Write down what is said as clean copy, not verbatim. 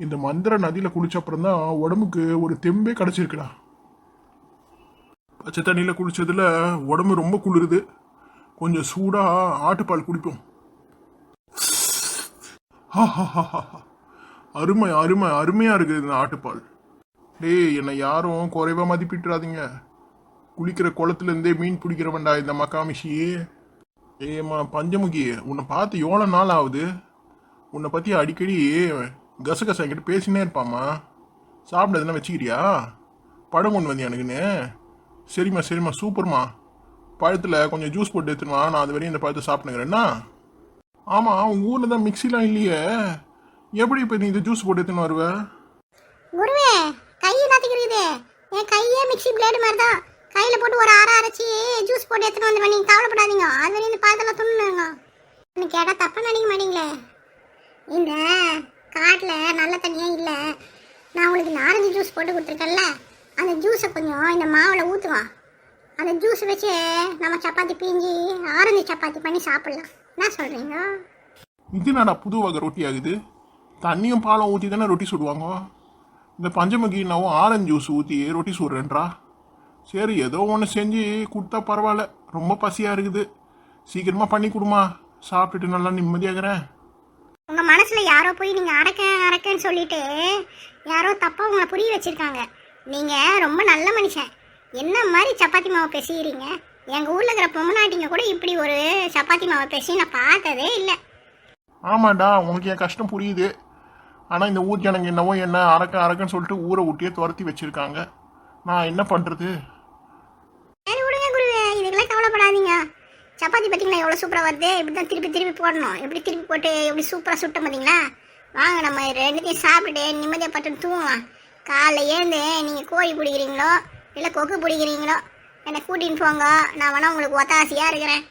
இந்த மந்திர நதியில குளிச்ச அப்புறம் தான் உடம்புக்கு ஒரு தெம்பே கிடைச்சிருக்குடா. பச்சை தண்ணியில குளிச்சதுல உடம்பு ரொம்ப குளிருது. கொஞ்சம் சூடா ஆட்டுப்பால் குடிப்போம். அருமை அருமை அருமையா இருக்குது இந்த ஆட்டுப்பால். டேய், என்னை யாரும் குறைவா மதிப்பிட்டுறாதீங்க. குளிக்கிற குளத்துல இருந்தே மீன் பிடிக்கிறவன்டா இந்த மக்காமிஷி. ஏமா பஞ்சமுகி, உன்னை பார்த்து எவ்வளோ நாள் ஆகுது? உன்னை பத்தி அடிக்கடி கசகச என்கிட்ட பேசினே இருப்பாம்மா. சாப்பிட எதுனா வச்சுக்கிறியா? பழம் கொண்டு வந்தியா எனக்குன்னு? சரிம்மா சரிம்மா சூப்பர்மா. பழத்தில் கொஞ்சம் ஜூஸ் போட்டு எடுத்துருமா, நான் அது வரையும் இந்த பழத்தை சாப்பிட்டுக்கிறேன்னா. ஆமாம், உங்கள் ஊரில் தான் மிக்சிலாம் இல்லையே, எப்படி இப்போ நீ இந்த ஜூஸ் போட்டு எடுத்துன்னு வருவ? குருவே, கையை நாத்திக்கிறது என் கையே மிக்சி பிளேடு மாதிரி தான். கையில் போட்டு ஒரு அரைச்சி ஜூஸ் போட்டு எடுத்துன்னு வந்துடுவேன். நீங்கள் கவலைப்படாதீங்க, அது வரையும் இந்த பழத்தெல்லாம் துண்ணுங்க. இன்னும் கேட்டால் தப்பாக நினைக்க மாட்டீங்களே. இந்த காட்டில் நல்ல தண்ணியே இல்லை. நான் உங்களுக்கு நாரஞ்சு ஜூஸ் போட்டு கொடுத்துருக்கேன்ல, அந்த ஜூஸை கொஞ்சம் இந்த மாவில் ஊற்றுவான். அந்த ஜூஸ் வச்சு நம்ம சப்பாத்தி பிஞ்சி ஆரஞ்சு சப்பாத்தி பண்ணி சாப்பிட்லாம். என்ன சொல்கிறீங்க? இது நாடா புது வகை ரொட்டி ஆகுது. தண்ணியும் பாலம் ஊற்றி தானே ரொட்டி சுடுவாங்க. இந்த பஞ்சமுகி நாவும் ஆரஞ்சு ஜூஸ் ஊற்றி ரொட்டி சுடுறேன்றா. சரி, ஏதோ ஒன்று செஞ்சு கொடுத்தா பரவாயில்ல. ரொம்ப பசியாக இருக்குது, சீக்கிரமாக பண்ணி கொடுமா, சாப்பிட்டுட்டு நல்லா நிம்மதியாகிறேன். உங்கள் மனசில் யாரோ போய் நீங்கள் அரைக்கன்னு சொல்லிட்டு யாரோ தப்பாக உங்களை புரிய வச்சுருக்காங்க. நீங்கள் ரொம்ப நல்ல மனுஷன். என்ன மாதிரி சப்பாத்தி மாவை பெசிக்கிறீங்க? எங்கள் ஊரில் இருக்கிற பொம்மநாட்டிங்க கூட இப்படி ஒரு சப்பாத்தி மாவை பெசி நான் பார்த்ததே இல்லை. ஆமாண்டா, உனக்கு என் கஷ்டம் புரியுது. ஆனால் இந்த ஊர் ஜனங்க என்னவோ என்ன அறக்கன்னு சொல்லிட்டு ஊரை ஊட்டியே துரத்தி வச்சுருக்காங்க. நான் என்ன பண்ணுறது? சரி விடுங்க குருவே, இதுக்கெல்லாம் கவலைப்படாதீங்க. சப்பாத்தி பார்த்தீங்களா எவ்வளோ சூப்பராக வருது. இப்படி தான் திருப்பி திருப்பி போடணும். எப்படி திருப்பி போட்டு எப்படி சூப்பராக சுட்ட பார்த்தீங்களா? வாங்க, நம்ம ரெண்டுத்தையும் சாப்பிட்டுட்டு நிம்மதியாக பட்டு தூங்கலாம். காலைல ஏந்து நீங்கள் கோழி பிடிக்கிறீங்களோ இல்லை கொக்கு பிடிக்கிறீங்களோ என்னை கூட்டின்னு போங்க. நான் வேணா உங்களுக்கு ஒத்தாசையாக இருக்கிறேன்.